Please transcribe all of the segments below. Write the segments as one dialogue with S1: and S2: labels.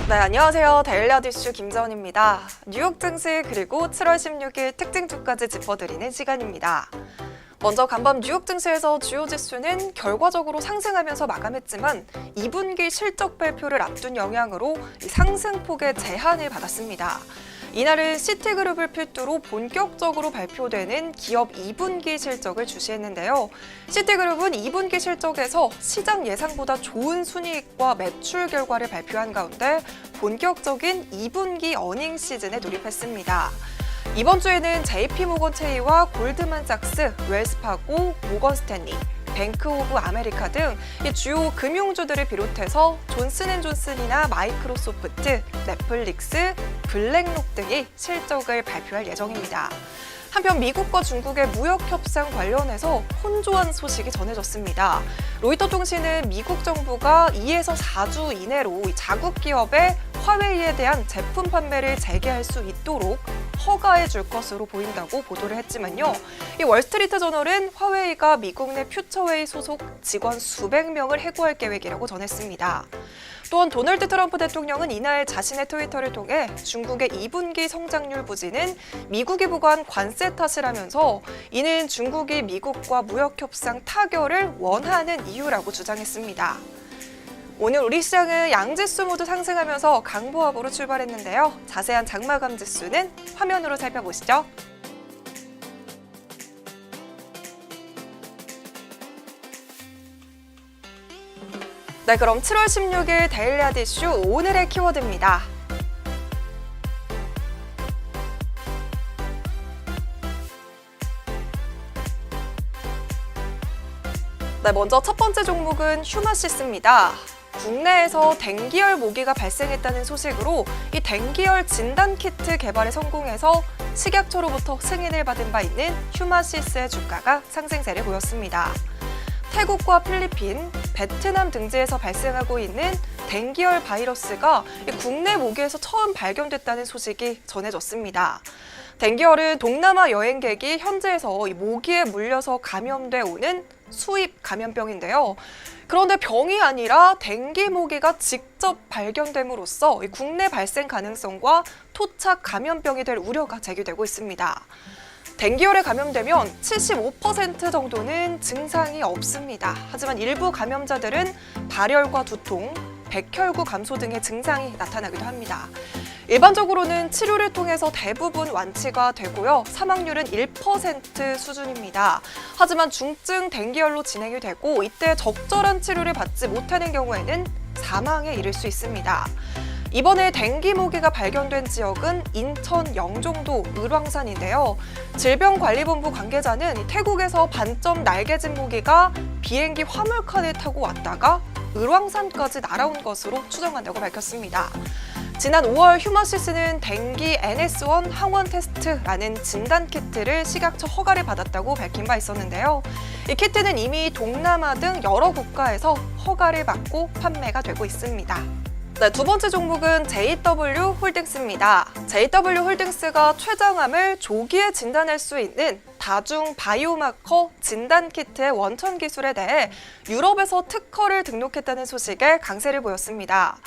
S1: 네, 안녕하세요. 데일리 이슈 김정은입니다. 뉴욕 증시 그리고 7월 16일 특징 주까지 짚어드리는 시간입니다. 먼저 간밤 뉴욕 증시에서 주요 지수는 결과적으로 상승하면서 마감했지만 2분기 실적 발표를 앞둔 영향으로 상승폭의 제한을 받았습니다. 이날은 시티그룹을 필두로 본격적으로 발표되는 기업 2분기 실적을 주시했는데요. 시티그룹은 2분기 실적에서 시장 예상보다 좋은 순이익과 매출 결과를 발표한 가운데 본격적인 2분기 어닝 시즌에 돌입했습니다. 이번 주에는 JP모건 체이와 골드만삭스, 웰스파고, 모건스탠리, 뱅크 오브 아메리카 등 주요 금융주들을 비롯해서 존슨앤존슨이나 마이크로소프트, 넷플릭스, 블랙록 등이 실적을 발표할 예정입니다. 한편 미국과 중국의 무역 협상 관련해서 혼조한 소식이 전해졌습니다. 로이터 통신은 미국 정부가 2에서 4주 이내로 자국 기업의 화웨이에 대한 제품 판매를 재개할 수 있도록 허가해 줄 것으로 보인다고 보도를 했지만요. 이 월스트리트 저널은 화웨이가 미국 내 퓨처웨이 소속 직원 수백 명을 해고할 계획이라고 전했습니다. 또한 도널드 트럼프 대통령은 이날 자신의 트위터를 통해 중국의 2분기 성장률 부진은 미국이 부과한 관세 탓이라면서 이는 중국이 미국과 무역 협상 타결을 원하는 이유라고 주장했습니다. 오늘 우리 시장은 양지수 모두 상승하면서 강보합으로 출발했는데요. 자세한 장마감 지수는 화면으로 살펴보시죠. 네, 그럼 7월 16일 데일리 이슈 오늘의 키워드입니다. 네, 먼저 첫 번째 종목은 휴마시스입니다. 국내에서 댕기열 모기가 발생했다는 소식으로 이 댕기열 진단키트 개발에 성공해서 식약처로부터 승인을 받은 바 있는 휴마시스의 주가가 상승세를 보였습니다. 태국과 필리핀, 베트남 등지에서 발생하고 있는 댕기열 바이러스가 국내 모기에서 처음 발견됐다는 소식이 전해졌습니다. 댕기열은 동남아 여행객이 현지에서 모기에 물려서 감염돼 오는 수입 감염병인데요. 그런데 병이 아니라 댕기 모기가 직접 발견됨으로써 국내 발생 가능성과 토착 감염병이 될 우려가 제기되고 있습니다. 댕기열에 감염되면 75% 정도는 증상이 없습니다. 하지만 일부 감염자들은 발열과 두통, 백혈구 감소 등의 증상이 나타나기도 합니다. 일반적으로는 치료를 통해서 대부분 완치가 되고요. 사망률은 1% 수준입니다. 하지만 중증 댕기열로 진행이 되고 이때 적절한 치료를 받지 못하는 경우에는 사망에 이를 수 있습니다. 이번에 댕기 모기가 발견된 지역은 인천 영종도 을왕산인데요. 질병관리본부 관계자는 태국에서 반점 날개짓 모기가 비행기 화물칸을 타고 왔다가 을왕산까지 날아온 것으로 추정한다고 밝혔습니다. 지난 5월 휴마시스는 댕기 NS1 항원 테스트라는 진단 키트를 식약처 허가를 받았다고 밝힌 바 있었는데요. 이 키트는 이미 동남아 등 여러 국가에서 허가를 받고 판매가 되고 있습니다. 네, 두 번째 종목은 JW 홀딩스입니다. JW 홀딩스가 췌장암을 조기에 진단할 수 있는 다중 바이오마커 진단 키트의 원천 기술에 대해 유럽에서 특허를 등록했다는 소식에 강세를 보였습니다.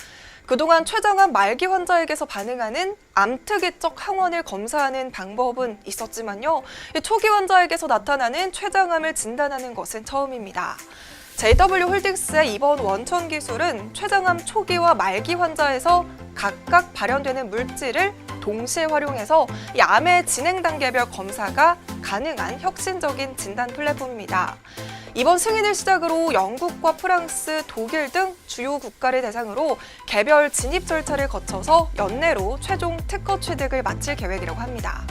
S1: 그동안 췌장암 말기 환자에게서 반응하는 암특이적 항원을 검사하는 방법은 있었지만요. 초기 환자에게서 나타나는 췌장암을 진단하는 것은 처음입니다. JW 홀딩스의 이번 원천 기술은 췌장암 초기와 말기 환자에서 각각 발현되는 물질을 동시에 활용해서 이 암의 진행 단계별 검사가 가능한 혁신적인 진단 플랫폼입니다. 이번 승인을 시작으로 영국과 프랑스, 독일 등 주요 국가를 대상으로 개별 진입 절차를 거쳐서 연내로 최종 특허 취득을 마칠 계획이라고 합니다.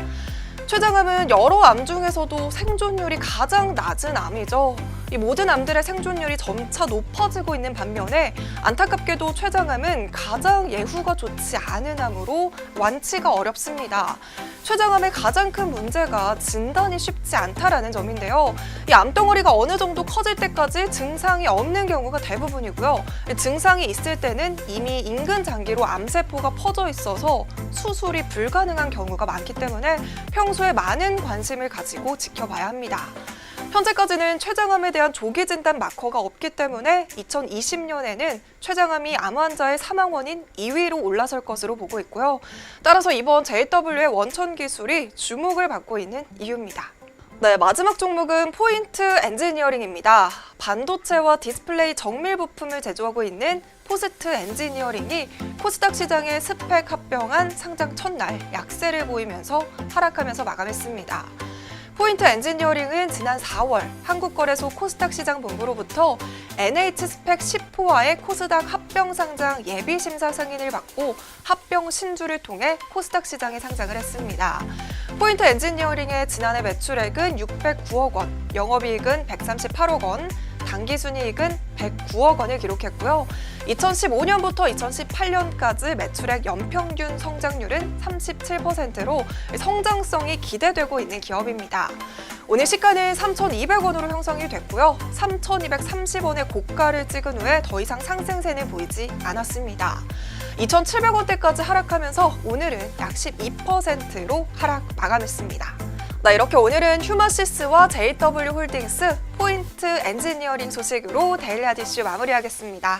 S1: 췌장암은 여러 암 중에서도 생존율이 가장 낮은 암이죠. 이 모든 암들의 생존율이 점차 높아지고 있는 반면에 안타깝게도 췌장암은 가장 예후가 좋지 않은 암으로 완치가 어렵습니다. 췌장암의 가장 큰 문제가 진단이 쉽지 않다라는 점인데요. 이 암덩어리가 어느 정도 커질 때까지 증상이 없는 경우가 대부분이고요. 증상이 있을 때는 이미 인근 장기로 암세포가 퍼져 있어서 수술이 불가능한 경우가 많기 때문에 평소에 많은 관심을 가지고 지켜봐야 합니다. 현재까지는 췌장암에 대한 조기 진단 마커가 없기 때문에 2020년에는 췌장암이 암 환자의 사망 원인 2위로 올라설 것으로 보고 있고요. 따라서 이번 JW의 원천 기술이 주목을 받고 있는 이유입니다. 네, 마지막 종목은 포인트 엔지니어링입니다. 반도체와 디스플레이 정밀 부품을 제조하고 있는 포스트 엔지니어링이 코스닥 시장에 스펙 합병한 상장 첫날 약세를 보이면서 하락하면서 마감했습니다. 포인트 엔지니어링은 지난 4월 한국거래소 코스닥 시장 본부로부터 NH 스펙 10호와의 코스닥 합병 상장 예비 심사 승인을 받고 합병 신주를 통해 코스닥 시장에 상장을 했습니다. 포인트 엔지니어링의 지난해 매출액은 609억 원, 영업이익은 138억 원, 당기순이익은 109억 원을 기록했고요. 2015년부터 2018년까지 매출액 연평균 성장률은 37%로 성장성이 기대되고 있는 기업입니다. 오늘 시가는 3,200원으로 형성이 됐고요. 3,230원의 고가를 찍은 후에 더 이상 상승세는 보이지 않았습니다. 2,700원대까지 하락하면서 오늘은 약 12%로 하락 마감했습니다. 네, 이렇게 오늘은 휴마시스와 JW홀딩스, 포인트 엔지니어링 소식으로 데일리 아디슈 마무리하겠습니다.